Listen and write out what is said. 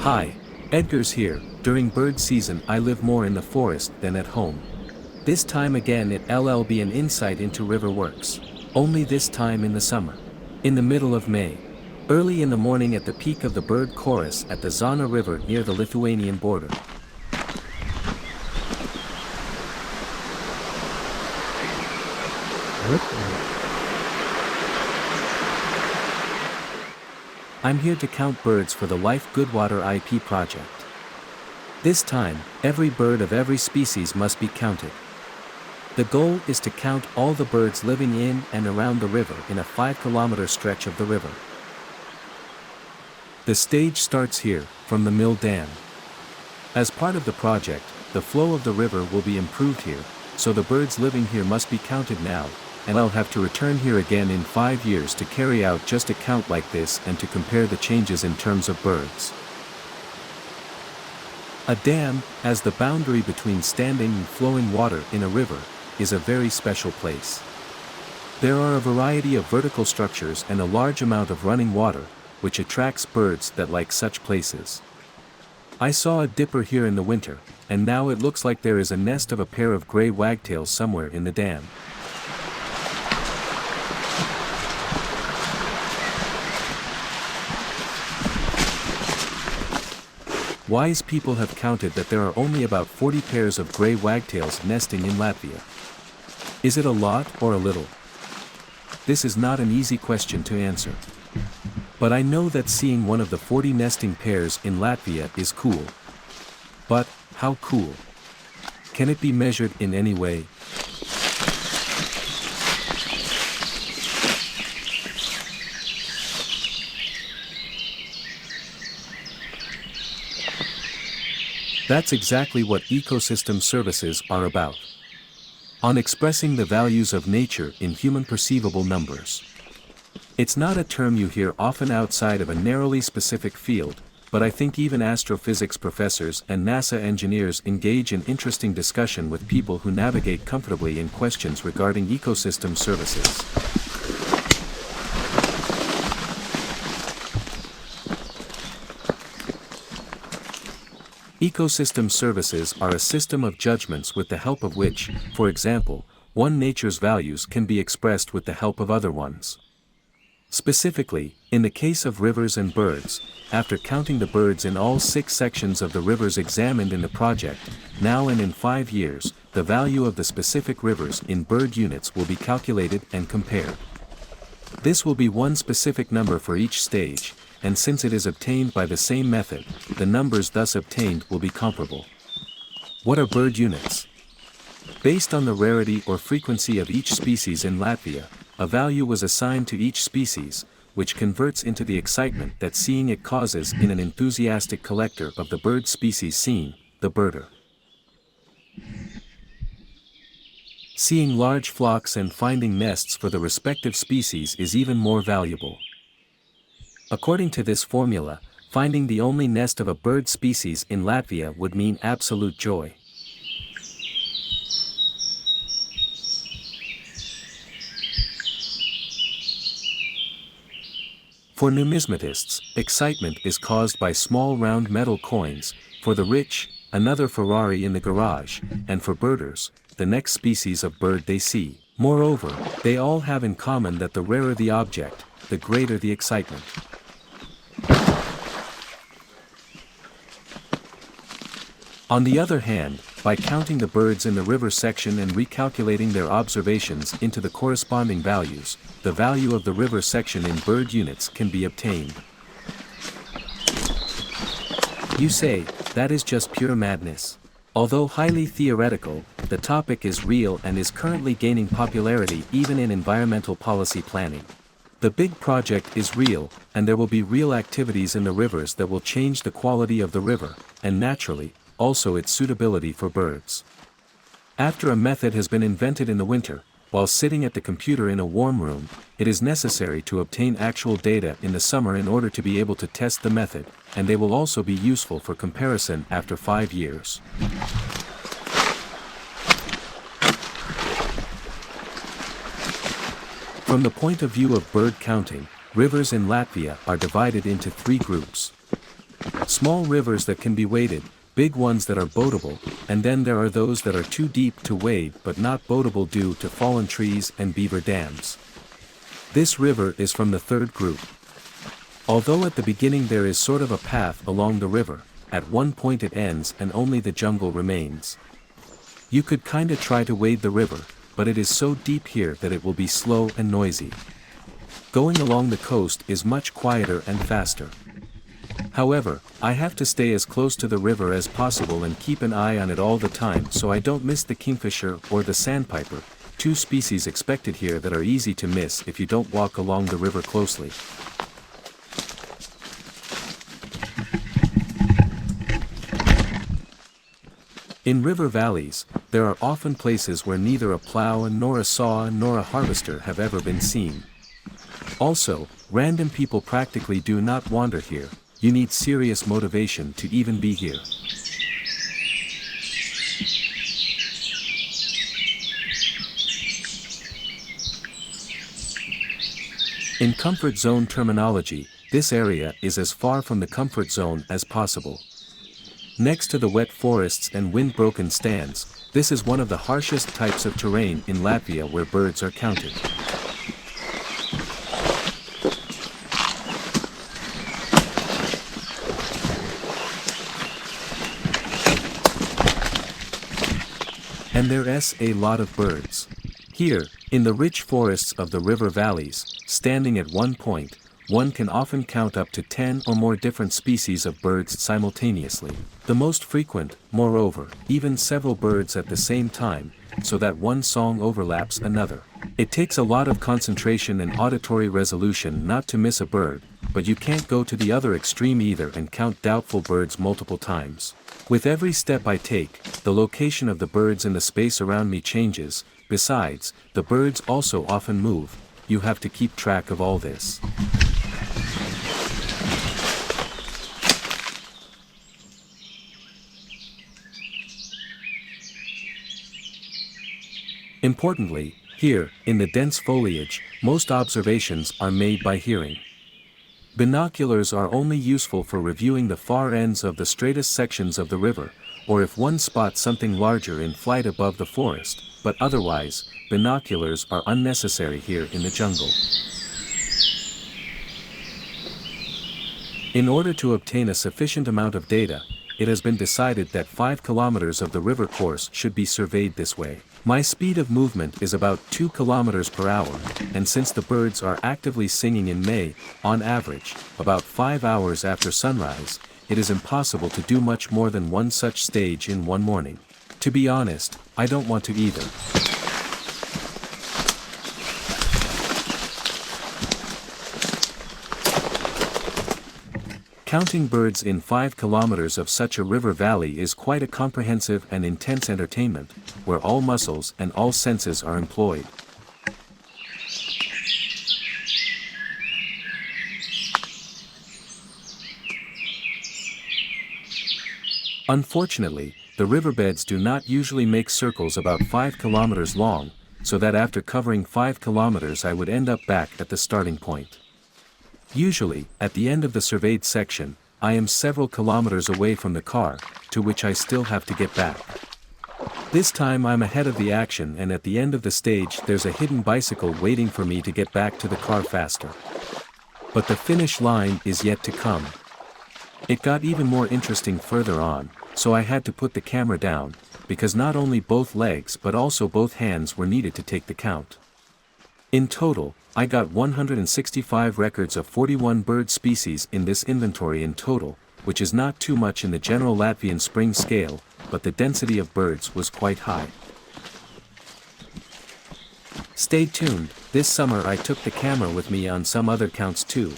Hi, Edgar's here. During bird season I live more in the forest than at home. This time again it will be an insight into river works. Only this time in the summer. In the middle of May. Early in the morning at the peak of the bird chorus at the Zaņa river near the Lithuanian border. I'm here to count birds for the LIFE GoodWater IP project. This time, every bird of every species must be counted. The goal is to count all the birds living in and around the river in a 5-kilometer stretch of the river. The stage starts here, from the mill dam. As part of the project, the flow of the river will be improved here, so the birds living here must be counted now, and I'll have to return here again in 5 years to carry out just a count like this and to compare the changes in terms of birds. A dam, as the boundary between standing and flowing water in a river, is a very special place. There are a variety of vertical structures and a large amount of running water, which attracts birds that like such places. I saw a dipper here in the winter, and now it looks like there is a nest of a pair of gray wagtails somewhere in the dam. Wise people have counted that there are only about 40 pairs of gray wagtails nesting in Latvia. Is it a lot or a little? This is not an easy question to answer. But I know that seeing one of the 40 nesting pairs in Latvia is cool. But, how cool? Can it be measured in any way? That's exactly what ecosystem services are about. On expressing the values of nature in human perceivable numbers. It's not a term you hear often outside of a narrowly specific field, but I think even astrophysics professors and NASA engineers engage in interesting discussion with people who navigate comfortably in questions regarding ecosystem services. Ecosystem services are a system of judgments with the help of which, for example, one nature's values can be expressed with the help of other ones. Specifically, in the case of rivers and birds, after counting the birds in all 6 sections of the rivers examined in the project, now and in 5 years, the value of the specific rivers in bird units will be calculated and compared. This will be one specific number for each stage, and since it is obtained by the same method, the numbers thus obtained will be comparable. What are bird units? Based on the rarity or frequency of each species in Latvia, a value was assigned to each species, which converts into the excitement that seeing it causes in an enthusiastic collector of the bird species seen, the birder. Seeing large flocks and finding nests for the respective species is even more valuable. According to this formula, finding the only nest of a bird species in Latvia would mean absolute joy. For numismatists, excitement is caused by small round metal coins, for the rich, another Ferrari in the garage, and for birders, the next species of bird they see. Moreover, they all have in common that the rarer the object, the greater the excitement. On the other hand, by counting the birds in the river section and recalculating their observations into the corresponding values, the value of the river section in bird units can be obtained. You say, that is just pure madness. Although highly theoretical, the topic is real and is currently gaining popularity even in environmental policy planning. The big project is real, and there will be real activities in the rivers that will change the quality of the river, and naturally, also its suitability for birds. After a method has been invented in the winter, while sitting at the computer in a warm room, it is necessary to obtain actual data in the summer in order to be able to test the method, and they will also be useful for comparison after 5 years. From the point of view of bird counting, rivers in Latvia are divided into 3 groups. Small rivers that can be waded, big ones that are boatable, and then there are those that are too deep to wade but not boatable due to fallen trees and beaver dams. This river is from the third group. Although at the beginning there is sort of a path along the river, at one point it ends and only the jungle remains. You could kinda try to wade the river, but it is so deep here that it will be slow and noisy. Going along the coast is much quieter and faster. However, I have to stay as close to the river as possible and keep an eye on it all the time so I don't miss the kingfisher or the sandpiper, two species expected here that are easy to miss if you don't walk along the river closely. In river valleys, there are often places where neither a plow nor a saw nor a harvester have ever been seen. Also, random people practically do not wander here. You need serious motivation to even be here. In comfort zone terminology, this area is as far from the comfort zone as possible. Next to the wet forests and wind-broken stands, this is one of the harshest types of terrain in Latvia where birds are counted. And there's a lot of birds. Here, in the rich forests of the river valleys, standing at one point, one can often count up to 10 or more different species of birds simultaneously. The most frequent, moreover, even several birds at the same time, so that one song overlaps another. It takes a lot of concentration and auditory resolution not to miss a bird, but you can't go to the other extreme either and count doubtful birds multiple times. With every step I take, the location of the birds in the space around me changes. Besides, the birds also often move. You have to keep track of all this. Importantly, here, in the dense foliage, most observations are made by hearing. Binoculars are only useful for reviewing the far ends of the straightest sections of the river, or if one spots something larger in flight above the forest, but otherwise, binoculars are unnecessary here in the jungle. In order to obtain a sufficient amount of data, it has been decided that 5 kilometers of the river course should be surveyed this way. My speed of movement is about 2 kilometers per hour, and since the birds are actively singing in May, on average, about 5 hours after sunrise, it is impossible to do much more than one such stage in one morning. To be honest, I don't want to either. Counting birds in 5 kilometers of such a river valley is quite a comprehensive and intense entertainment, where all muscles and all senses are employed. Unfortunately, the riverbeds do not usually make circles about 5 kilometers long, so that after covering 5 kilometers I would end up back at the starting point. Usually, at the end of the surveyed section, I am several kilometers away from the car, to which I still have to get back. This time I'm ahead of the action, and at the end of the stage there's a hidden bicycle waiting for me to get back to the car faster. But the finish line is yet to come. It got even more interesting further on, so I had to put the camera down, because not only both legs but also both hands were needed to take the count. In total, I got 165 records of 41 bird species in this inventory in total, which is not too much in the general Latvian spring scale, but the density of birds was quite high. Stay tuned, this summer I took the camera with me on some other counts too.